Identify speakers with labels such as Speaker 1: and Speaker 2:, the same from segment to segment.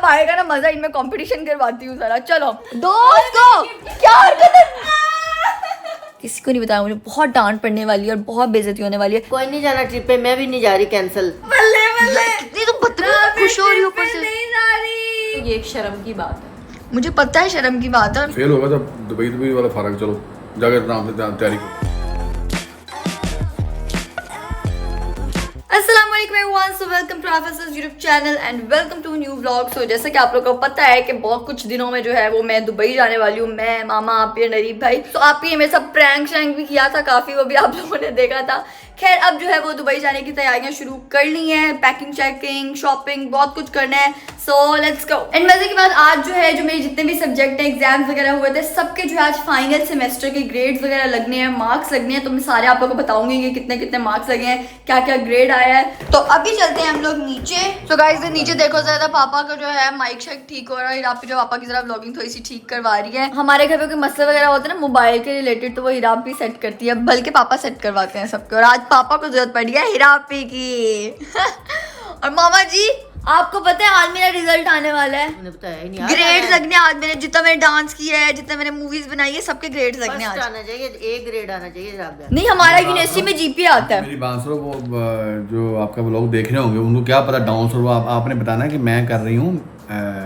Speaker 1: अब आएगा ना मजा, इनमें कंपटीशन करवाती हूँ जरा। चलो दोस्त को क्या हरकत है, किसी को नहीं बताया, मुझे बहुत डांट पड़ने वाली है और बहुत बेइज्जती होने वाली है।
Speaker 2: कोई नहीं जाना ट्रिप पे, मैं भी नहीं जा रही, कैंसिल।
Speaker 1: बल्ले बल्ले, कितनी तुम बदतमीज, खुश हो रही हो ऊपर से।
Speaker 3: नहीं जा रही, ये एक शर्म की बात है।
Speaker 1: मुझे पता है शर्म की बात है।
Speaker 4: फेल होगा जब दुबई वाला फर्क, चलो जाकर आराम से तैयारी करो।
Speaker 1: अस्सलाम वालेकुम everyone, so welcome to professors YouTube channel and welcome to new vlog. So जैसा कि आप लोगों को पता है कि बहुत कुछ दिनों में जो है वो मैं दुबई जाने वाली हूँ, मैं, मामा, आप, नरीब भाई। तो आप ये मेरे साथ प्रैंक श्रैंक भी किया था काफी, वो भी आप लोगों ने देखा था। खैर अब जो है वो दुबई जाने की तैयारियां शुरू कर ली हैं, पैकिंग चेकिंग शॉपिंग बहुत कुछ करना है। So let's go. एंड मजे की बात, आज जो है जो मेरे जितने भी सब्जेक्ट है एग्जाम्स वगैरह हुए थे सबके जो है आज फाइनल सेमेस्टर के ग्रेड्स वगैरह लगने हैं, मार्क्स लगने हैं। तो मैं सारे आप लोगों को बताऊंगी कि कितने कितने मार्क्स लगे हैं, क्या क्या ग्रेड आया है। तो अभी चलते हैं हम लोग नीचे। तो गाइस नीचे देखो जरा, पापा का जो है माइक शेक ठीक हो रहा है, हिराब जो पापा की जरा व्लॉगिंग थोड़ी सी ठीक करवा रही है। हमारे घर पे कोई मसले वगैरह होते हैं ना मोबाइल के रिलेटेड, तो वो हिराब भी सेट करती है, बल्कि पापा सेट करवाते हैं सबके। और आज पापा को जरूरत पड़ी है हिरापी की और मामा जी आपको पता है आज मेरा रिजल्ट आने वाला है,
Speaker 2: मैंने बताया ही नहीं।
Speaker 1: ग्रेड्स लगने आज मैंने, जितना मैंने डांस किया है, जितना मैंने मूवीज बनाई है, सबके ग्रेड्स लगने आज।
Speaker 2: आना चाहिए, ए ग्रेड आना चाहिए राबिया।
Speaker 1: नहीं हमारा यूनिवर्सिटी में जीपीए आता है।
Speaker 4: मेरी बात सुनो, वो जो आपका व्लॉग देख रहे होंगे उनको क्या पता डांस, और वो आपने बताना कि मैं कर रही हूँ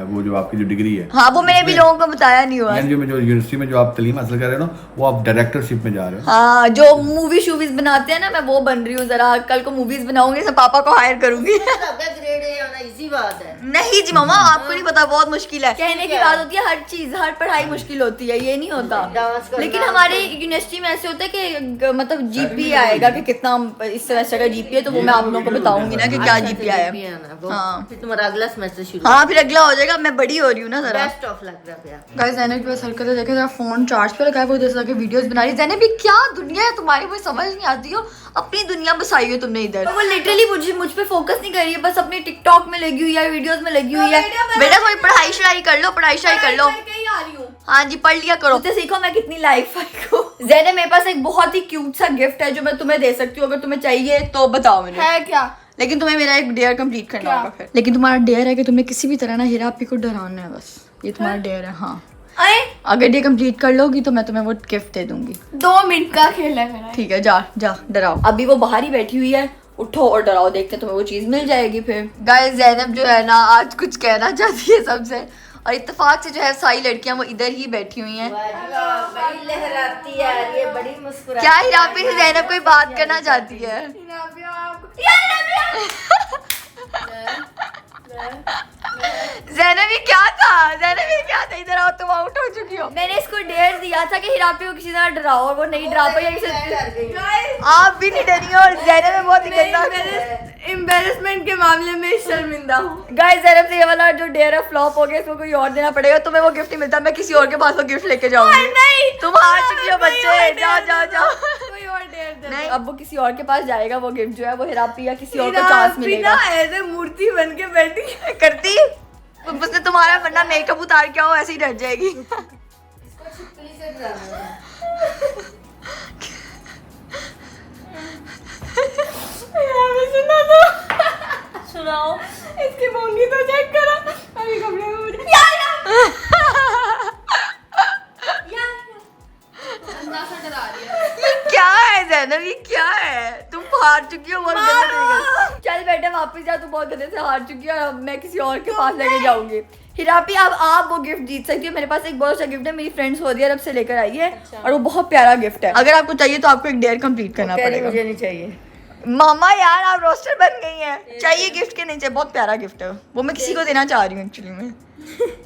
Speaker 4: वो जो आपकी जो डिग्री है।
Speaker 1: हाँ वो मैंने भी लोगों को बताया नहीं हुआ।
Speaker 4: जो यूनिवर्सिटी में जो आप तालीम हासिल कर रहे हो ना, वो आप डायरेक्टरशिप में जा रहे हो।
Speaker 1: हाँ जो मूवी शूवीज बनाते हैं ना, मैं वो बन रही हूँ। जरा कल को मूवीज बनाऊंगी तो पापा को हायर करूंगी।
Speaker 2: ग्रेड ए आना इजी बात है।
Speaker 1: नहीं जी मामा, आपको नहीं पता, बहुत मुश्किल है। कहने की बात होती है, हर चीज हर पढ़ाई मुश्किल होती है, ये नहीं होता। लेकिन हमारे यूनिवर्सिटी में ऐसे होता है कि मतलब जीपीए आएगा कि कितना इस सेमेस्टर का जीपीए, तो वो मैं आप लोगों को बताऊंगी ना कि क्या जीपीए आया। हाँ
Speaker 2: फिर तुम्हारा अगला सेमेस्टर शुरू।
Speaker 1: हाँ फिर अगला हो जाएगा, मैं बड़ी हो रही हूँ ना जरा।
Speaker 2: Best of luck Rabia.
Speaker 1: Guys Zainab की बस हरकतें देखे, जरा फोन चार्ज पे लगा है, वो जैसे कि वीडियोस बना रही है। ज़ैनब भी क्या दुनिया है तुम्हारी, मुझे समझ नहीं आती हो, अपनी दुनिया बसाई हो तुमने इधर। वो लिटरली मुझ पे फोकस नहीं कर रही है, बस अपनी टिकटॉक में लगी हुई है, वीडियोस में लगी हुई है। बेटा थोड़ी पढ़ाई शढ़ाई कर लो, पढ़ाई शढ़ाई कर लो। हाँ जी पढ़ लिया करो, मुझसे सीखो मैं कितनी लाइफ को। ज़ैनब मेरे पास एक बहुत ही क्यूट सा गिफ्ट है जो मैं तुम्हें दे सकती हूँ, अगर तुम्हें चाहिए तो बताओ मुझे।
Speaker 3: है क्या?
Speaker 1: लेकिन तुम्हें मेरा एक डेयर कंप्लीट करना होगा फिर। लेकिन तुम्हारा डेयर है कि तुम्हें किसी भी तरह ना हिरापी को डराना है, बस ये तुम्हारा डेयर है। हाँ अगर ये कंप्लीट कर लोगी तो मैं तुम्हें वो गिफ्ट दे दूंगी।
Speaker 3: 2 मिनट का खेल है मेरा।
Speaker 1: ठीक है जा जा डराओ। अभी वो बाहर ही बैठी हुई है, उठो और डराओ, देखते तुम्हें वो चीज मिल जाएगी फिर। गाइस ज़ैनब जो है ना आज कुछ कहना चाहती है सबसे, और इत्तेफाक से जो है सारी लड़कियां वो इधर ही बैठी हुई हैं।
Speaker 2: बड़ी लहराती है ये, बड़ी मुस्कुराती।
Speaker 1: क्या हिरापी से ज़ैनब कोई बात करना चाहती है? ज़ैनब ये क्या था? ज़ैनब ये क्या था? इधर आओ, तुम आउट हो चुकी हो। मैंने इसको डेयर दिया था कि हिरापी को किसी तरह डराओ, और वो नहीं डरा पाई। आप भी नहीं डरी हो, और ज़ैनब में बहुत ही गंदा
Speaker 3: एम्बैरेसमेंट के मामले में शर्मिंदा हूँ।
Speaker 1: गाइस ज़ैनब से ये वाला जो डेयर है फ्लॉप हो गया, इसको कोई और देना पड़ेगा। तुम्हें वो गिफ्ट नहीं मिलता, मैं किसी और के पास वो गिफ्ट लेके जाऊंगी।
Speaker 3: नहीं
Speaker 1: तुम हार चुकी हो बच्चे, जाओ जाओ जाओ।
Speaker 3: कोई और डेयर दे।
Speaker 1: नहीं अब वो किसी और के पास जाएगा, वो गिफ्ट जो है वो हिरापी या किसी और को चांस मिलेगा।
Speaker 3: ऐसे मूर्ति बन के बैठी
Speaker 1: करती उसने तुम्हारा वरना मेकअप उतार के आओ, ऐसे ही डर जाएगी।
Speaker 3: सुनाओ, इसकी मोंगी तो चेक करो। अभी कपड़े में मुझे अंदाजा डरा रही है।
Speaker 1: ये क्या है ज़ैनब, ये क्या है? तुम हार चुकी हो बहुत गंदे तरीके से। चल बेटा वापस जा, तू बहुत गंदे से हार चुकी है, अब मैं किसी और के पास लेके जाऊंगी। हिरापी अब आप वो गिफ्ट जीत सकती हो। मेरे पास एक बहुत अच्छा गिफ्ट है, मेरी फ्रेंड सऊदी अरब से लेकर आई है। और वो बहुत प्यारा गिफ्ट है। अगर आपको चाहिए तो आपको एक डेयर कंप्लीट करना पड़ेगा।
Speaker 2: मुझे नहीं चाहिए
Speaker 1: मामा यार आप रोस्टर बन गई हैं। चाहिए गिफ्ट के नहीं चाहिए, बहुत प्यारा गिफ्ट है वो, मैं किसी को देना चाह रही हूँ एक्चुअली में।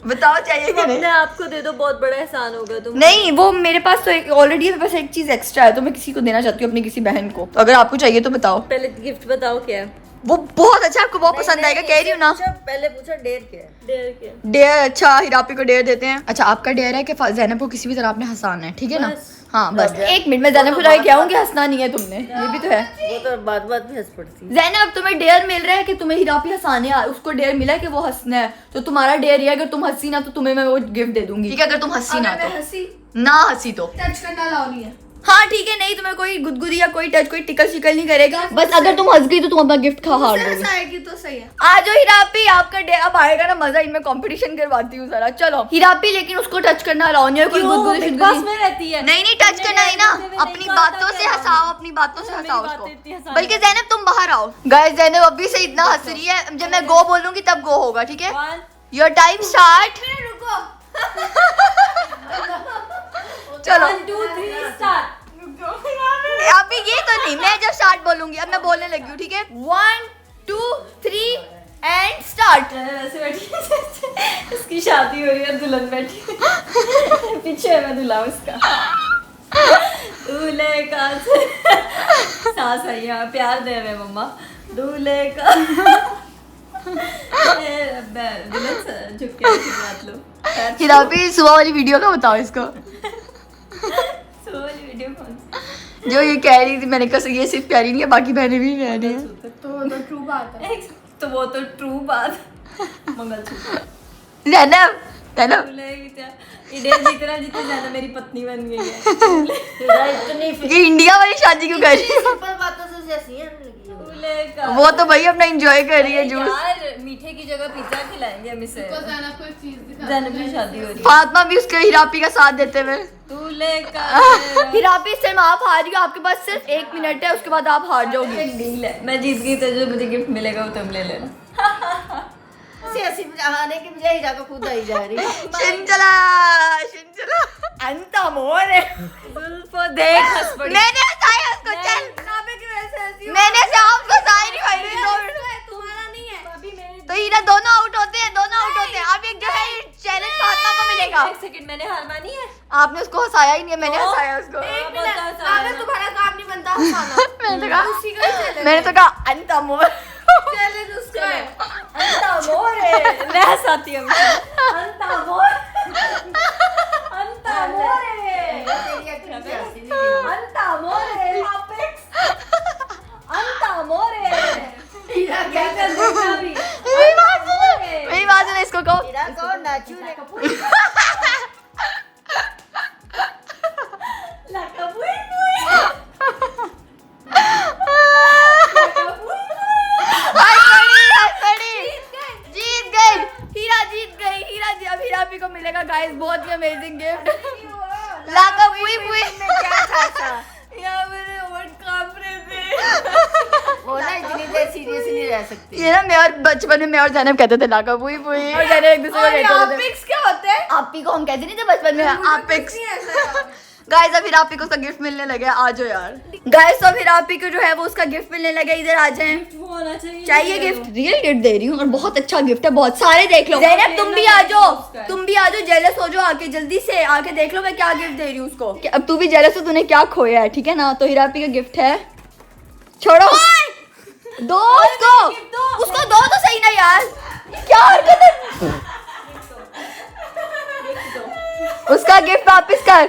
Speaker 1: बताओ चाहिए कि नहीं?
Speaker 3: आपको दे दो, बहुत बड़ा एहसान होगा तुम।
Speaker 1: नहीं वो मेरे पास तो ऑलरेडी मेरे पास एक चीज एक्स्ट्रा है, तो मैं किसी को देना चाहती हूँ, अपनी किसी बहन को। तो अगर आपको चाहिए तो बताओ।
Speaker 3: पहले गिफ्ट बताओ क्या है।
Speaker 1: वो बहुत अच्छा, आपको बहुत पसंद आएगा, कह रही हूँ ना।
Speaker 2: पहले पूछा डेर क्या है।
Speaker 3: डेयर क्या?
Speaker 1: डेयर अच्छा हिरापी को डेयर देते हैं। अच्छा आपका डेयर है कि ज़ैनब को किसी भी तरह आपने हंसाना है, ठीक है ना? हाँ बस एक मिनट में ज़ैनब को जाके क्या हूँ कि हंसना नहीं है तुमने, ये भी तो है।
Speaker 2: वो तो बात बात में हंस पड़ती है।
Speaker 1: ज़ैनब तुम्हें डेयर मिल रहा है कि तुम्हें हिरापी हंसाने है, उसको डेयर मिला है कि वो हंसना है। तो तुम्हारा डेयर ये है, अगर तुम हंसी ना तो तुम्हें मैं वो गिफ्ट दे दूंगी, ठीक है? अगर तुम हंसी ना तो
Speaker 3: हंसी
Speaker 1: ना हंसी तो
Speaker 3: टच करना अलाउ नहीं है।
Speaker 1: हाँ ठीक है, नहीं तुम्हें कोई गुदगुदी या कोई टच कोई टिकल शिकल नहीं करेगा, बस अगर तुम हंस गई तो तुम अपना गिफ्ट खा हार दोगी।
Speaker 3: आएगी तो सही है।
Speaker 1: आ जाओ हिरापी, आपका डे अब आएगा ना मजा, इनमें कंपटीशन करवाती हूँ जरा। चलो हिरापी, लेकिन उसको टच करना अलाउ नहीं है, कोई गुदगुदी
Speaker 2: बिग बॉस
Speaker 1: शुदगुदी
Speaker 2: में रहती है।
Speaker 1: नहीं टच करना है ना, अपनी बातों से हंसाओ, अपनी बातों से हंसाओ उसको। बल्कि जैनब तुम बाहर आओ। गाइस जैनब अभी से इतना हंस रही है, जब मैं गो बोलूंगी तब गो होगा, ठीक है? Your time start. चलो
Speaker 2: 1 2 3 स्टार्ट।
Speaker 1: अभी ये तो नहीं, मैं जब स्टार्ट बोलूंगी, अब मैं बोलने लगी हूँ, ठीक है? 1 2 3 एंड स्टार्ट।
Speaker 2: वैसे बैठी है, इसकी शादी हो रही है, दुल्हन बैठी है पीछे है, मैं दुल्हा उसका। दूल्हे का सास आई है, प्यार दे रहे मम्मा। दूल्हे का दुल्हन से झुक के बात लो।
Speaker 1: हिरापी सुबह वाली वीडियो का बताओ इसको।
Speaker 2: सो वाली वीडियो कौन सी?
Speaker 1: जो ये कह रही थी, मैंने कहा ये सिर्फ कह रही नहीं है, बाकी बहनें भी कह रही है।
Speaker 3: तो ट्रू बात है।
Speaker 2: तो वो तो ट्रू बात। मंगलसूत्र
Speaker 1: जैनब जैनब
Speaker 2: दूल्हे की क्या इडे जितना जितने ज्यादा मेरी पत्नी बन गई है। इतनी
Speaker 1: ये इंडिया वाली शादी क्यों कर रही है?
Speaker 2: सिंपल बातों से हंसी है दूल्हे का।
Speaker 1: वो तो भाई अपना एंजॉय कर रही है जूस।
Speaker 2: यार मीठे की जगह पिज्जा खिलाएंगे हम इसे।
Speaker 3: को ज़्यादा कोई चीज दिखा।
Speaker 2: जैनब की शादी हो रही है।
Speaker 1: फातिमा भी उसके हिरापी का साथ देते हुए।
Speaker 2: दूल्हे का
Speaker 1: हिरापी इस टाइम आप हार रही हो, आपके पास सिर्फ 1 मिनट है, उसके बाद आप हार जाओगी।
Speaker 2: डील है, मैं जीत गई तो जो मुझे गिफ्ट मिलेगा वो तुम ले लेना।
Speaker 3: ऐसी बहाने की बजाय हीरा को खुद आई जा रही है।
Speaker 1: शिंचला शिंचला अंत मोर
Speaker 2: जुल्फो देख हंस पड़ी।
Speaker 1: मैंने हंसाया उसको, चल
Speaker 3: नाबे की वजह से ऐसी
Speaker 1: मैंने से आपको हंसाई नहीं भाई। 2 मिनट
Speaker 3: तुम्हारा नहीं है। अभी मेरे
Speaker 1: तो हीरा दोनों आउट होते हैं, दोनों आउट होते हैं। अब एक जो है चैलेंज फातिमा को मिलेगा।
Speaker 2: एक सेकंड, मैंने हार मानी है।
Speaker 1: आपने उसको हंसाया ही नहीं है, मैंने हंसाया उसको।
Speaker 3: एक मिनट नाबे तुम्हारा काम नहीं बनता हंसाना।
Speaker 1: मैंने तो कहा
Speaker 3: उसी का ही चैलेंज
Speaker 1: मैंने तो कहा अंत मोर।
Speaker 3: चैलेंज उसका है।
Speaker 2: अंता मोर है। मैं हंसाती हूँ। अंता मोर। अंता मोर है। अंता मोर है। अंता मोर है।
Speaker 3: हीरा क्या
Speaker 2: क्या कर दूँगा अभी?
Speaker 1: मेरी बात सुनो, इसको कहो
Speaker 3: हीरा को नाचू रे।
Speaker 2: लका बुई बुई।
Speaker 1: जीत गई हीरा, जीत गई हीरा जी। अब हिरापी को मिलेगा गाइस बहुत ही अमेजिंग गिफ्ट। लाका पुई पुई
Speaker 3: क्या था?
Speaker 2: यहाँ मेरे होंठ कांप रहे थे।
Speaker 3: वो ना इतनी देर सीरियस नहीं रह सकती।
Speaker 1: ये ना मैं और बचपन में मैं और जैनब कहते थे लाका पुई पुई, और जैनब एक दूसरे को कहते थे।
Speaker 3: पिक्स क्या होते हैं?
Speaker 1: आपी को हम कहते नहीं थे बचपन में, आपिक्स। गाइस अब हिरापी को उसका गिफ्ट मिलने लगे, आ जाओ यार। गाइस अब हिरापी को जो है वो उसका गिफ्ट मिलने लगे, इधर आ जाएं।
Speaker 2: वो होना चाहिए।
Speaker 1: चाहिए गिफ्ट, रियल गिफ्ट दे रही हूँ और बहुत अच्छा गिफ्ट है, बहुत सारे देख लो। जैनब तुम भी आ जाओ, तुम भी आ जाओ, जेलस हो जाओ, आके जल्दी से आके देख लो मैं क्या गिफ्ट दे रही हूँ उसको। अब तू भी जेलस हो, तूने क्या खोया है, ठीक है ना? तो हिरापी का गिफ्ट है, छोड़ो दो उसको दो तो सही ना यार, क्या हरकत है। उसका गिफ्ट वापस कर,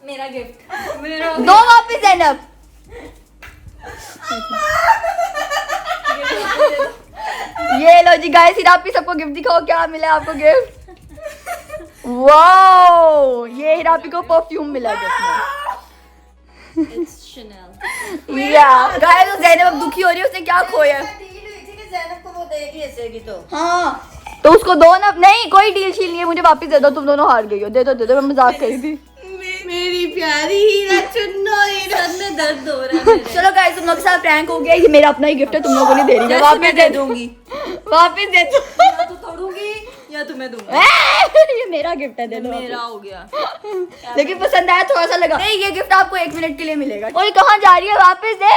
Speaker 2: मेरा गिफ्ट मेरा
Speaker 1: दो वापस जैनब। ये लो जी गाइस, हिरापी सबको गिफ्ट दिखाओ क्या मिला आपको गिफ्ट। वाओ, ये हिरापी को परफ्यूम मिला गिफ्ट में।
Speaker 2: Chanel।
Speaker 1: या गाइस जैनब अब दुखी हो रही है, उसने क्या खोया।
Speaker 3: डील हुई थी कि ज़ैनब को वो देगी ऐसे तो।
Speaker 1: हाँ तो उसको दो ना, नहीं कोई डील शील नहीं है, मुझे वापस दे दो, तुम दोनों हार गई हो। दे दो मैं मजाक करी थी।
Speaker 3: मेरी प्यारी हीरा चुन्नो हीरा।
Speaker 2: सर में दर्द हो रहा है मेरे।
Speaker 1: चलो गाइस तुम लोग के साथ प्रैंक हो गया, ये मेरा अपना ही गिफ्ट है, तुम लोगों को नहीं दे रही, मैं वापस दे दूंगी, वापस दे दूंगी।
Speaker 2: या तो तोड़ूंगी या तुम्हें दूंगी।
Speaker 1: ये मेरा गिफ्ट है, दे दो
Speaker 2: मेरा
Speaker 1: वापस।
Speaker 2: हो गया।
Speaker 1: लेकिन पसंद आया थोड़ा सा लगा। नहीं ये गिफ्ट आपको 1 मिनट के लिए मिलेगा। और कहाँ जा रही है, वापस दे।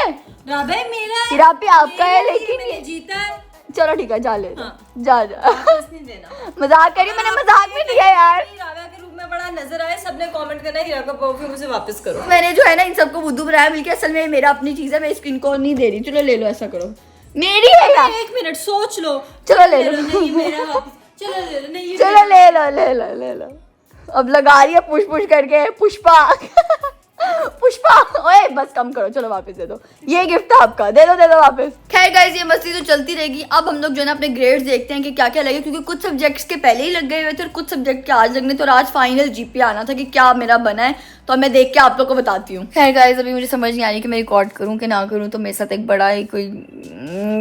Speaker 2: राबे मेरा है।
Speaker 1: हिरापी आपका है, लेकिन
Speaker 2: मैंने
Speaker 1: ये
Speaker 2: जीता है।
Speaker 1: चलो ठीक है जा ले,
Speaker 2: हाँ।
Speaker 1: जा
Speaker 2: वापस नहीं देना।
Speaker 1: मजाक करी, मैंने मजाक भी किया यार।
Speaker 2: राबे के रूप में बड़ा नजर आए, सबने कमेंट करना हीरा का परफ्यूम उसे वापस करो।
Speaker 1: मैंने जो है ना इन सबको बुद्धू बनाया मिलके, असल में मेरा अपनी चीज है, मैं इसको इनको नहीं दे रही। चलो ले लो, ऐसा करो, मेरी है यार।
Speaker 2: 1 मिनट सोच लो।
Speaker 1: चलो ले लो।
Speaker 2: नहीं मेरा वापस। चलो ले लो। नहीं ये
Speaker 1: चलो ले लो। अब लगा रही है पुश करके पुष्पा। पुष्पा ओए बस कम करो, चलो वापस दे दो, ये गिफ्ट है आपका, दे दो वापस। खैर गाइस ये मस्ती तो चलती रहेगी। अब हम लोग जो है ना अपने ग्रेड्स देखते हैं कि क्या क्या लगे, क्योंकि कुछ सब्जेक्ट्स के पहले ही लग गए हुए थे और कुछ सब्जेक्ट के आज लगने, तो आज फाइनल जीपी आना था कि क्या मेरा बना है, तो मैं देख के आप लोग को बताती हूँ। खैर गाइस अभी मुझे समझ नहीं आ रही कि मैं रिकॉर्ड करूँ कि ना करूँ, तो मेरे साथ एक बड़ा ही कोई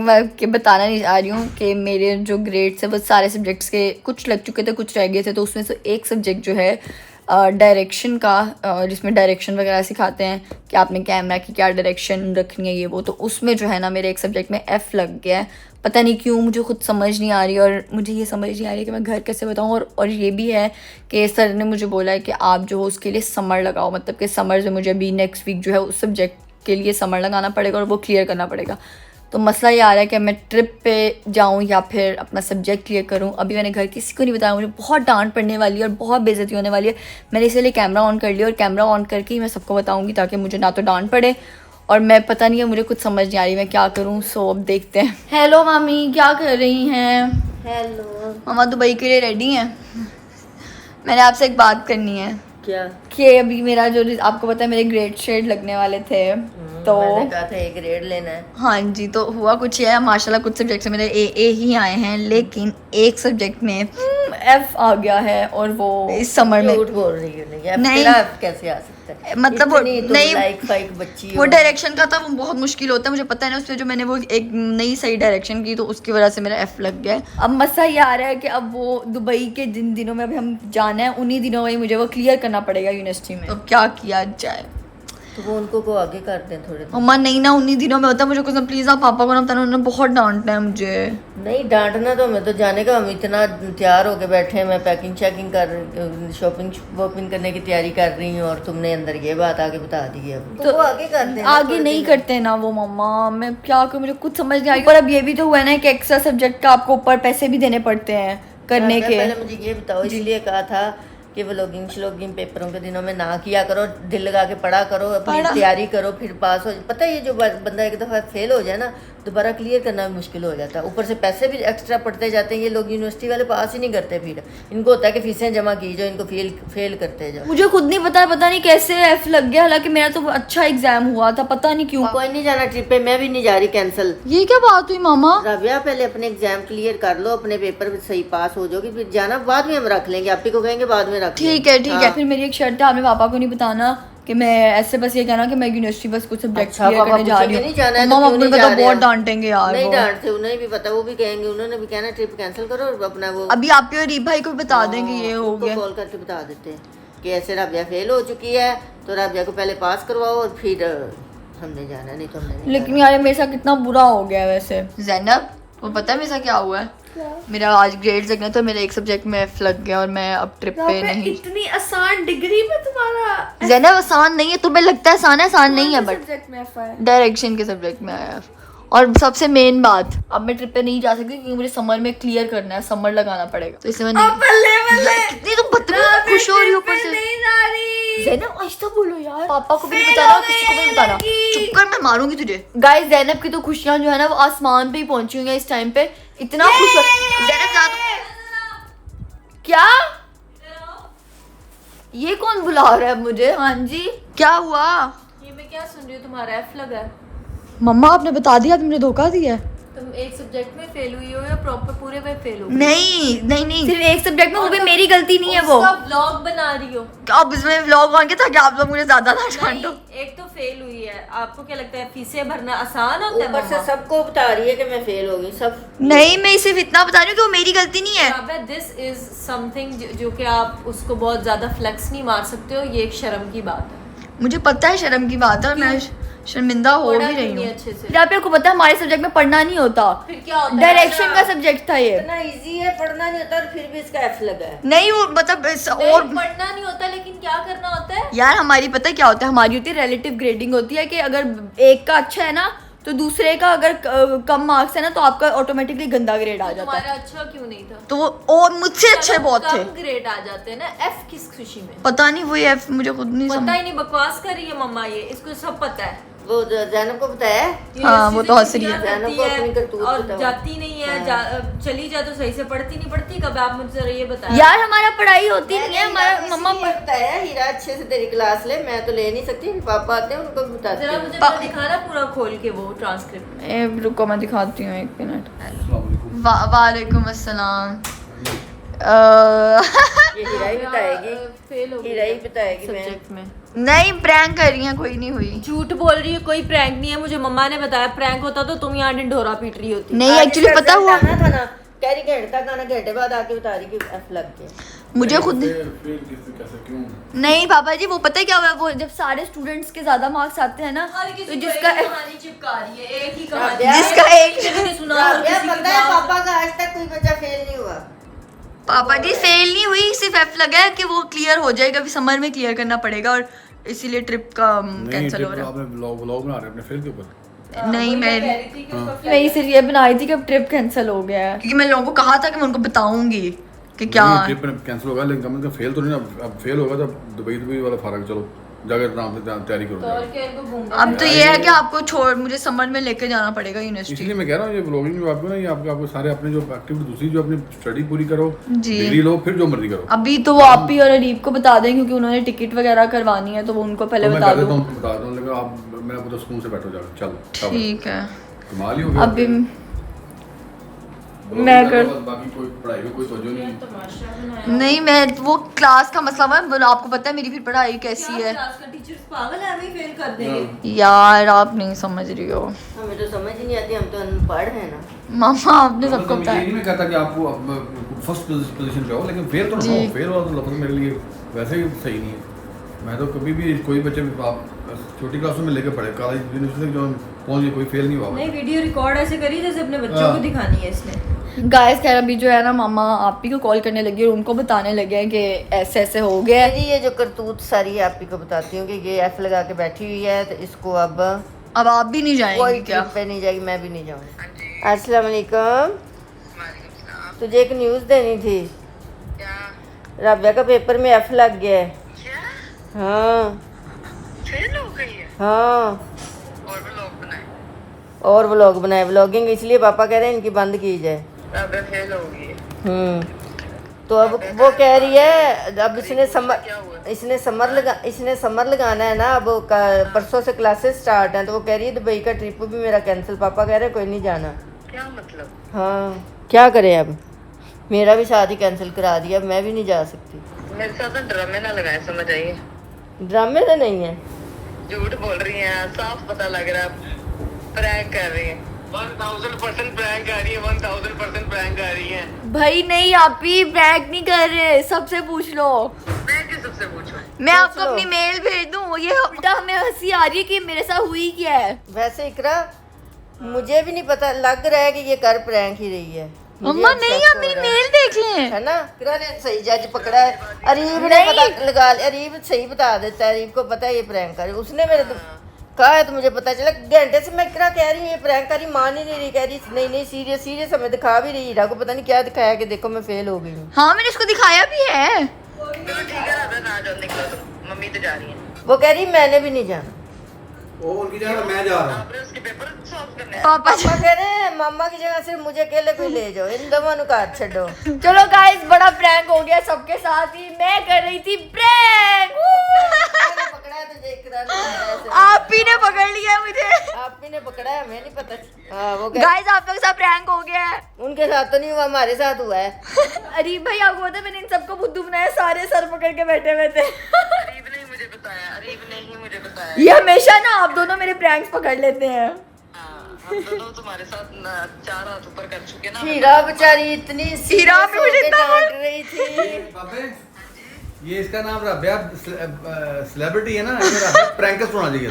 Speaker 1: मैं के बताना नहीं चाह रही हूँ कि मेरे जो ग्रेड्स है वो सारे सब्जेक्ट्स के कुछ लग चुके थे, कुछ रह गए थे, तो उसमें से एक सब्जेक्ट जो है डायरेक्शन का, जिसमें डायरेक्शन वगैरह सिखाते हैं कि आपने कैमरा की क्या डायरेक्शन रखनी है ये वो, तो उसमें जो है ना मेरे एक सब्जेक्ट में F लग गया है। पता नहीं क्यों, मुझे खुद समझ नहीं आ रही, और मुझे ये समझ नहीं आ रही कि मैं घर कैसे बताऊँ। और ये भी है कि सर ने मुझे बोला है कि आप जो हो उसके लिए समर लगाओ, मतलब कि समर जो मुझे अभी नेक्स्ट वीक जो है उस सब्जेक्ट के लिए समर लगाना पड़ेगा और वो क्लियर करना पड़ेगा। तो मसला ये आ रहा है कि मैं ट्रिप पे जाऊँ या फिर अपना सब्जेक्ट क्लियर करूँ। अभी मैंने घर किसी को नहीं बताया, मुझे बहुत डांट पड़ने वाली है और बहुत बेइज्जती होने वाली है। मैंने इसलिए कैमरा ऑन कर लिया और कैमरा ऑन करके ही मैं सबको बताऊँगी, ताकि मुझे ना तो डांट पड़े और मैं पता नहीं है, मुझे कुछ समझ नहीं आ रही मैं क्या करूँ। सो अब देखते हैं। हेलो मामी, क्या कर रही हैं?
Speaker 2: हेलो।
Speaker 1: मामा दुबई के लिए रेडी हैं? मैंने आपसे एक बात करनी है।
Speaker 2: क्या?
Speaker 1: कि अभी मेरा जो आपको पता है मेरे ग्रेड शेड लगने वाले थे, तो
Speaker 2: मैंने कहा था एक ग्रेड लेना है।
Speaker 1: हाँ जी, तो हुआ कुछ है माशाल्लाह, कुछ सब्जेक्ट से मेरे ए ही आए हैं, लेकिन एक सब्जेक्ट में F आ गया है और वो इस समर में।
Speaker 2: झूठ बोल रही हो?
Speaker 1: नहीं।
Speaker 2: तेरा कैसे आ सकता है?
Speaker 1: मतलब वो नहीं,
Speaker 2: लाइक फाइक बच्ची
Speaker 1: वो डायरेक्शन का था, वो बहुत मुश्किल होता है, मुझे पता है ना। उससे जो मैंने वो एक नई सही डायरेक्शन की, तो उसकी वजह से मेरा F लग गया है। अब मसला ये आ रहा है कि अब वो दुबई के जिन दिनों में अभी हम जाना है, उन्हीं दिनों में ही मुझे वो क्लियर करना पड़ेगा यूनिवर्सिटी में। तो क्या किया जाए?
Speaker 2: तो वो उनको को आगे कर दें थोड़े दिन।
Speaker 1: अम्मा नहीं ना, उन्हीं दिनों में होता है। मुझे कुछ प्लीज आप पापा को ना बताना, उन्होंने बहुत डांटना है मुझे।
Speaker 2: नहीं डांटना तो हमें तो जाने का, हम इतना तैयार होके बैठे हैं, मैं पैकिंग शैकिंग कर शॉपिंग वॉपिंग करने की तैयारी कर रही हूँ, और तुमने अंदर ये बात आगे बता दी है। तो वो आगे कर दें।
Speaker 1: आगे नहीं करते ना वो मम्मा, मैं क्या करूँ, मुझे कुछ समझ नहीं आ रही। और अब ये भी तो हुआ है ना कि एक्स्ट्रा सब्जेक्ट का आपको ऊपर पैसे भी देने पड़ते हैं करने के।
Speaker 2: पहले मुझे ये बताओ, इसलिए कहा था कि व्लॉगिंग श्लॉगिंग पेपरों के दिनों में ना किया करो, दिल लगा के पढ़ा करो, अपनी तैयारी करो, फिर पास हो। पता है ये जो बंदा एक दफ़ा फेल हो जाए ना, दोबारा क्लियर करना भी मुश्किल हो जाता है। ऊपर से पैसे भी एक्स्ट्रा पड़ते जाते हैं। ये लोग यूनिवर्सिटी वाले पास ही नहीं करते, फिर इनको होता है कि फीसें जमा की जाओ, इनको फेल करते जाओ।
Speaker 1: मुझे खुद नहीं पता नहीं कैसे F लग गया, हालांकि मेरा तो अच्छा एग्जाम हुआ था, पता नहीं क्यों।
Speaker 2: कोई नहीं जाना ट्रिप पे, मैं भी नहीं जा रही, कैंसिल।
Speaker 1: ये क्या बात हुई मामा?
Speaker 2: राबिया पहले अपने एग्जाम क्लियर कर लो, अपने पेपर सही पास हो जाओगी, फिर जाना बाद में हम रख लेंगे, आप ही को कहेंगे बाद में रख
Speaker 1: ठीक है ठीक है। फिर मेरी एक शर्त है, आपने पापा को नहीं बताना कि मैं ऐसे, बस ये कहना कि मैं यूनिवर्सिटी बस कुछ सब्जेक्ट क्लियर करने जा रही हूँ। मामा अपने पता बहुत डांटेंगे यार।
Speaker 2: नहीं डांटते, उन्हें भी पता, वो भी कहेंगे, उन्होंने भी कहना ट्रिप कैंसिल करो, और अपना वो
Speaker 1: अभी आप और रीब भाई को बता देंगे ये हो गया।
Speaker 2: कॉल करके बता देते हैं कि ऐसे राबिया फेल हो चुकी है, तो राबिया को पहले पास करवाओ और फिर हमने जाना, नहीं तो हमने नहीं।
Speaker 1: लेकिन यार मेरे साथ कितना बुरा हो गया है वैसे। जैनब वो पता है मेरे साथ क्या हुआ है? मेरा आज ग्रेड्स लगना, तो मेरे एक सब्जेक्ट में F लग गया और मैं अब ट्रिप पे नहीं।
Speaker 3: इतनी आसान डिग्री में तुम्हारा
Speaker 1: जैनब आसान नहीं है, तुम्हें लगता है आसान है, आसान नहीं है, बट
Speaker 3: सब्जेक्ट में F है।
Speaker 1: डायरेक्शन के सब्जेक्ट में आया। और सबसे मेन बात, अब मैं ट्रिप पे नहीं जा सकती क्योंकि मुझे समर में क्लियर करना है, समर लगाना पड़ेगा, तो इसलिए मैं नहीं। कितनी तुम बदतमीज खुश हो रही हो ऊपर से।
Speaker 3: नहीं जा रही।
Speaker 1: ज़ैनब आहिस्ता बोलो यार, पापा को भी नहीं बताना, किसी को भी नहीं बताना, चुप कर, मैं मारूंगी तुझे। गाइस ज़ैनब की तो खुशियां जो है ना वो आसमान पे ही पहुंची हुई हैं इस टाइम पे, इतना खुश हो। ज़ैनब जा क्या? ये कौन बुला रहा है मुझे? हाँ जी क्या हुआ?
Speaker 3: ये मैं क्या सुन रही हूँ, तुम्हारा F लगा है।
Speaker 1: मम्मा आपने बता दिया, तुमने धोखा दिया है।
Speaker 3: तुम एक सब्जेक्ट में फेल हुई हो या प्रॉपर पूरे में फेल हो?
Speaker 1: नहीं सिर्फ एक सब्जेक्ट में, वो भी मेरी गलती नहीं है। वो
Speaker 3: उसका व्लॉग बना रही हो।
Speaker 1: अब इसमें व्लॉग ऑन के ताकि आप लोग मुझे ज्यादा ना डांटो।
Speaker 3: एक तो फेल हुई है, आपको क्या लगता है फीसें भरना आसान होता है?
Speaker 2: ऊपर से सबको बता रही है कि मैं फेल हो गई, सब।
Speaker 1: नहीं मैं सिर्फ इतना बता रही हूँ कि वो मेरी गलती नहीं है।
Speaker 3: दिस इज समथिंग जो कि आप उसको बहुत ज्यादा फ्लेक्स नहीं मार सकते हो, ये एक शर्म की बात है।
Speaker 1: मुझे पता है शर्म की बात है और मैं शर्मिंदा हो भी
Speaker 3: पढ़ा
Speaker 1: रही
Speaker 3: क्यों नहीं
Speaker 1: हूँ।
Speaker 3: अच्छे से?
Speaker 1: फिर आपको पता है हमारे सब्जेक्ट में पढ़ना नहीं होता,
Speaker 3: फिर क्या होता है?
Speaker 1: डायरेक्शन का सब्जेक्ट था ये।
Speaker 2: इतना इजी है, पढ़ना नहीं होता, और फिर भी इसका F लगा है।
Speaker 1: नहीं वो मतलब और
Speaker 3: पढ़ना नहीं होता, लेकिन क्या करना होता है?
Speaker 1: यार हमारी पता है क्या होता है, हमारी होती है रिलेटिव ग्रेडिंग होती है कि अगर एक का अच्छा है ना तो दूसरे का अगर कम मार्क्स है ना तो आपका ऑटोमेटिकली गंदा ग्रेड आ जाता है।
Speaker 3: तुम्हारा अच्छा क्यों नहीं था?
Speaker 1: तो और मुझसे अच्छे बहुत थे।
Speaker 3: कम ग्रेड आ जाते हैं ना, F किस खुशी में?
Speaker 1: पता नहीं वो F मुझे खुद नहीं
Speaker 3: पता
Speaker 1: समझ।
Speaker 3: ही नहीं, बकवास कर रही है मम्मा, ये इसको सब पता है।
Speaker 2: वो जैनब को बताया है?
Speaker 1: हाँ, वो तो हंस रही है।
Speaker 3: करती
Speaker 2: जैनब को अपनी करतूत
Speaker 3: और
Speaker 2: बताओ।
Speaker 3: जाती नहीं है, चली जाए तो सही से पढ़ती नहीं पढ़ती। कब आप मुझे जरा ये बताया।
Speaker 1: यार हमारा पढ़ाई होती नहीं है, हमारा
Speaker 2: मैंने
Speaker 1: मम्मा
Speaker 2: इसीलिए बताया हीरा अच्छे से तेरी क्लास ले, मैं तो ले नहीं सकती, पापा आते हैं उनको भी बताती
Speaker 3: जरा
Speaker 2: हूँ।
Speaker 3: मुझे पूरा दिखाना पूरा खोल के वो ट्रांसक्रिप्ट।
Speaker 1: रुको मैं दिखाती हूँ 1 मिनट।
Speaker 4: अस्सलाम वालेकुम।
Speaker 1: वालेकुम अस्सलाम।
Speaker 2: ये हीरा ही बताएगी,
Speaker 3: फेल हो
Speaker 2: हीरा ही बताएगी। मैं
Speaker 3: सब्जेक्ट में
Speaker 1: नहीं प्रैंक कर रही है, कोई नहीं हुई।
Speaker 3: झूठ बोल रही है, कोई प्रैंक नहीं है। मुझे मम्मा ने बताया प्रैंक होता तो तुम यहाँ ढिंढोरा पीट रही होती।
Speaker 1: नहीं
Speaker 2: आज
Speaker 1: एक्चुअली
Speaker 2: इसका
Speaker 1: पता
Speaker 2: रिजल्ट
Speaker 1: हुआ
Speaker 2: आना था ना, कह रही घंटे तक आना, घंटे बाद आके बता रही कि एफ लग गया।
Speaker 1: मुझे खुद
Speaker 4: फिर कैसे क्यों?
Speaker 1: नहीं पापा जी, वो पता है क्या हुआ, वो जब सारे स्टूडेंट्स के ज्यादा मार्क्स आते हैं ना, तो जिसका
Speaker 3: कहानी चिपका रही है, एक ही कहानी।
Speaker 2: राबिया,
Speaker 1: जिसका एक
Speaker 3: किसी ने सुना और
Speaker 2: राबिया,
Speaker 3: किसी की
Speaker 2: पता है
Speaker 3: बात।
Speaker 2: पापा का आज तक कोई बच्चा फेल नहीं हुआ।
Speaker 1: पापा जी फेल नहीं हुई, सिर्फ एफ लगा है कि वो क्लियर हो जाएगा, अभी समर में क्लियर करना पड़ेगा और इसीलिए ट्रिप का
Speaker 4: नहीं
Speaker 1: कैंसिल हो
Speaker 4: ट्रिप
Speaker 1: रहा
Speaker 4: आपने व्लॉग बना रहे हैं अपने फेल के ऊपर।
Speaker 1: है। नहीं
Speaker 3: वही
Speaker 1: मैं
Speaker 3: कह रही थी कि उसका
Speaker 1: मैं इसलिए बनाई थी कि अब ट्रिप कैंसिल हो गया है, क्योंकि मैं लोगों को कहा था कि मैं उनको बताऊंगी कि क्या
Speaker 4: ट्रिप कैंसिल होगा, लेकिन कम से कम फेल तो नहीं ना। अब फेल होगा तो दुबई वाला फर्क, चलो जाकर आराम से तैयारी करो
Speaker 3: तो और
Speaker 4: जाकर।
Speaker 3: क्या इनको घूमने
Speaker 1: अब तो ये है कि आपको छोड़ मुझे समर में लेके जाना पड़ेगा यूनिवर्सिटी।
Speaker 4: इसलिए मैं कह रहा हूँ ये व्लॉगिंग जो आपको ना, ये आपको सारे अपने जो एक्टिविटी दूसरी जो अपनी स्टडी पूरी करो,
Speaker 1: जी।
Speaker 4: डिग्री लो, फिर जो मर्जी करो।
Speaker 1: अभी तो वो आप ही और अरीब को बता दें, क्योंकि उन्होंने टिकट वगैरह करवानी है, तो वो उनको पहले
Speaker 4: तो मैं
Speaker 1: बता
Speaker 4: कर देता
Speaker 1: दूं।
Speaker 4: हूँ, बता दूँ, लेकिन आप मेरा पता सुकून से बैठो जाकर, चलो
Speaker 1: ठीक है।
Speaker 4: कमाल ही हो गया।
Speaker 1: अभी
Speaker 4: व्लॉगिंग
Speaker 1: मैं
Speaker 4: करो,
Speaker 1: कर-
Speaker 4: बस बाकी कोई पढ़ाई में कोई तवज्जो नहीं है।
Speaker 3: तमाशा बनाया।
Speaker 1: नहीं मैं वो क्लास का मसला हुआ है, बोलो आपको पता है मेरी फिर पढ़ाई कैसी
Speaker 3: क्या
Speaker 1: है।
Speaker 3: क्लास का टीचर्स पागल है, हमें फेल कर देंगे।
Speaker 1: यार आप नहीं समझ रही हो
Speaker 2: हमें तो समझ ही नहीं आती, हम तो अनपढ़ हैं ना।
Speaker 1: मामा, आपने सबको
Speaker 4: मतलब ये
Speaker 1: बताया।
Speaker 4: नहीं मैं कहता कि आपको फर्स्ट पोजीशन पे हो, लेकिन फेल तो ना
Speaker 1: जी।
Speaker 4: हो। फेल हुआ तो लफ्ज मेरे लिए वैसे ही सही नहीं है। मैं तो कभी भी कोई बच्चे भी आप छोटी क्लासों में लेके पढ़े, कॉलेज यूनिवर्सिटी तक जो पहुंच गए, कोई फेल नहीं हुआ।
Speaker 3: नहीं वीडियो रिकॉर्ड ऐसे करी जैसे अपने बच्चों
Speaker 4: हाँ।
Speaker 3: को दिखानी है इसने।
Speaker 1: गाइस खैर अभी जो है ना मामा आप ही को कॉल करने लगी और उनको बताने लगे हैं कि ऐसे ऐसे हो गया है।
Speaker 2: जी ये जो करतूत सारी आप ही को बताती हूँ कि ये एफ लगा के बैठी हुई है, तो इसको अब
Speaker 1: अब आप भी नहीं जाएंगे
Speaker 2: कोई
Speaker 1: क्या?
Speaker 2: ट्रिप पे नहीं जाएगी, मैं भी नहीं जाऊँगी। अस्सलाम वालेकुम। तुझे एक न्यूज़ देनी थी। राबिया का पेपर में एफ लग गया है। हाँ
Speaker 5: फेल हो गई है
Speaker 2: हाँ,
Speaker 5: और व्लॉग बनाए।
Speaker 2: और व्लॉग बनाए। व्लॉगिंग इसलिए पापा कह रहे हैं इनकी बंद की जाए।
Speaker 5: अब फेल हो गई है।
Speaker 2: तो अब वो कह रही है अब इसने
Speaker 5: क्या हुआ?
Speaker 2: इसने समर लगाना है ना, अब परसों से क्लासेस स्टार्ट हैं, तो वो कह रही है दुबई का ट्रिप भी मेरा कैंसिल। पापा कह रहे हैं कोई नहीं जाना।
Speaker 5: क्या मतलब?
Speaker 2: हाँ क्या करें अब, मेरा भी साथ ही कैंसिल करा दिया, अब मैं भी नहीं जा सकती।
Speaker 5: मेरे साथ ना ड्रामे ना लगाए, समझ आइए।
Speaker 2: ड्रामे तो नहीं है।
Speaker 5: झूठ बोल रही हैं, साफ पता लग रहा है प्रैंक कर रही हैं। 1000% प्रैंक कर रही है, 1000% प्रैंक कर रही है।
Speaker 1: भाई नहीं आप ही प्रैंक नहीं कर रहे, सबसे पूछ लो।
Speaker 5: मैं किस सबसे पूछूं?
Speaker 1: मैं
Speaker 2: पूछ
Speaker 1: आपको
Speaker 2: लो।
Speaker 1: अपनी मेल भेज दूं, ये उल्टा हमें हंसी आ रही है कि मेरे साथ हुई क्या है।
Speaker 2: वैसे इकरा मुझे भी नहीं पता, लग रहा है कि ये कर प्रैंक ही रही है। मुझे
Speaker 1: अम्मा
Speaker 2: अब
Speaker 1: नहीं
Speaker 2: शक
Speaker 1: आप
Speaker 2: हो
Speaker 1: मेरी
Speaker 2: रहा है।
Speaker 1: मेल देख लें।
Speaker 2: है ना, इकरा ने सही जज पकड़ा है। अरीब ने
Speaker 1: नहीं।
Speaker 2: पता लगा लिया, अरीब सही बता देता है, अरीब को पता है ये प्रैंक कर रही है। उसने मेरे तो कहा है तो मुझे पता चला। घंटे से मैं इकरा कह रही हूँ ये प्रैंक कर रही, मान ही नहीं रही, कह रही नहीं नहीं सीरियस सीरियस, हमें दिखा भी रही। हीरा को पता नहीं क्या दिखाया कि देखो मैं फेल हो गई हूँ।
Speaker 1: हाँ मैंने उसको दिखाया भी है।
Speaker 5: चलो ठीक है, राधा ना जाओ, निकलो तुम, मम्मी तो जा रही है।
Speaker 2: वो कह रही मैंने भी नहीं जाना।
Speaker 4: वो उनकी जगह मैं जा रहा हूँ।
Speaker 5: आपने उसके पेपर सॉल्व करने हैं।
Speaker 1: पापा
Speaker 2: पापा कह रहे हैं मामा की जगह सिर्फ मुझे अकेले कोई ले जाओ, इन दोनों को हाथ छो।
Speaker 1: चलो गाइस बड़ा प्रैंक हो गया सबके साथ ही, मैं कर रही थी प्रैंक।
Speaker 2: पकड़ा है तुझे इकरा ने, ऐसे।
Speaker 1: आप ही ने पकड़ लिया मुझे।
Speaker 2: आप ही ने पकड़ा है, हमें नहीं पता। हाँ वो कह
Speaker 1: गाइस आप लोग के साथ प्रैंक हो गया है।
Speaker 2: उनके साथ तो नहीं हुआ, हमारे साथ हुआ है।
Speaker 1: अरीब भाई आपको पता है मैंने इन सबको बुद्धू बनाया, सारे सर पकड़ के बैठे हुए थे।
Speaker 5: अरीब ने ही मुझे बताया, अरीब ने ही मुझे बताया।
Speaker 1: ये हमेशा ना आप दोनों मेरे प्रैंक्स पकड़ लेते हैं।
Speaker 5: हाँ, हम दोनों तुम्हारे साथ 4 हाथ ऊपर कर चुके ना।
Speaker 2: हीरा बेचारी इतनी
Speaker 1: हीरा
Speaker 2: serious
Speaker 1: भी मुझे
Speaker 2: होके
Speaker 1: इतना
Speaker 2: डांट रही थी।
Speaker 4: बाबे ये इसका नाम राबिया सेलिब्रिटी है ना, प्रैंकर्स होना चाहिए।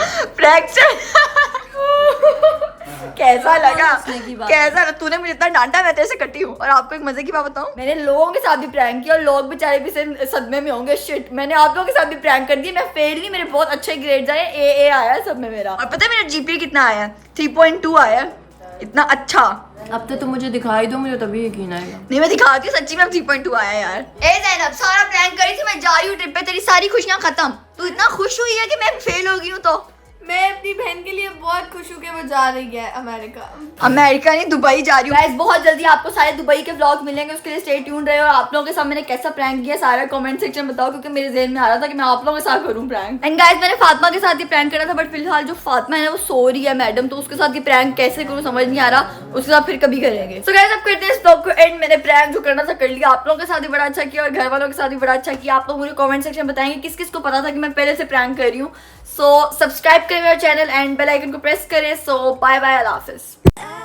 Speaker 1: कैसा लगा,
Speaker 3: हंसने की बात
Speaker 1: कैसा लगा? तूने मुझे इतना डांटा, मैं तेरे से कटी हूँ। और आपको एक मजे की बात बताऊं, मैंने लोगों के साथ भी प्रैंक किया और लोग बेचारे भी से सदमे में होंगे। शिट, मैंने आप लोगों के साथ भी प्रैंक कर दिया। मैं फेल नहीं, मेरे बहुत अच्छे ग्रेड्स आए, ए आया है सब में मेरा। और पता है मेरा जीपीए कितना आया है? 3.2 आया है, इतना अच्छा।
Speaker 3: अब तो तुम मुझे दिखाई दो, मुझे तभी यकीन आएगा।
Speaker 1: नहीं मैं दिखाती हूँ सच्ची में, अब 3.2 आया है यार। ए ज़ैनब सारा प्रैंक करी थी, मैं जा रही हूँ ट्रिप पे, तेरी सारी खुशियाँ खत्म। तू इतना खुश हुई है कि मैं फेल हो गई हूँ तो
Speaker 6: मैं अपनी बहन के लिए बहुत खुश हूँ कि वो जा रही है अमेरिका।
Speaker 1: अमेरिका नहीं, दुबई जा रही हूँ। गाइस बहुत जल्दी आपको सारे दुबई के व्लॉग मिलेंगे, उसके लिए स्टे ट्यून रहे। और आप लोगों के साथ मैंने कैसा प्रैंक किया सारा कमेंट सेक्शन में बताओ, क्योंकि मेरे ज़हन में आ रहा था कि मैं आप लोगों के साथ करूँ प्रैंक। एंड गाइस मैंने फातिमा के साथ ही प्रैंक करा था, बट फिलहाल जो फातिमा है ना वो सो रही है मैडम, तो उसके साथ ये प्रैंक कैसे करूँ समझ नहीं आ रहा, उसके साथ फिर कभी करेंगे। सो गाइस अब करते हैं इस व्लॉग को एंड। मैंने प्रैंक जो करना था कर लिया, आप लोगों के साथ भी बड़ा अच्छा किया और घर वालों के साथ भी बड़ा अच्छा किया। आप लोग मुझे कमेंट सेक्शन में बताएंगे किस किस को पता था कि मैं पहले से प्रैंक कर रही हूँ। सो सब्सक्राइब करें मेरा चैनल एंड बेल आइकन को प्रेस करें। सो बाय बाय, अल्लाह हाफिज़।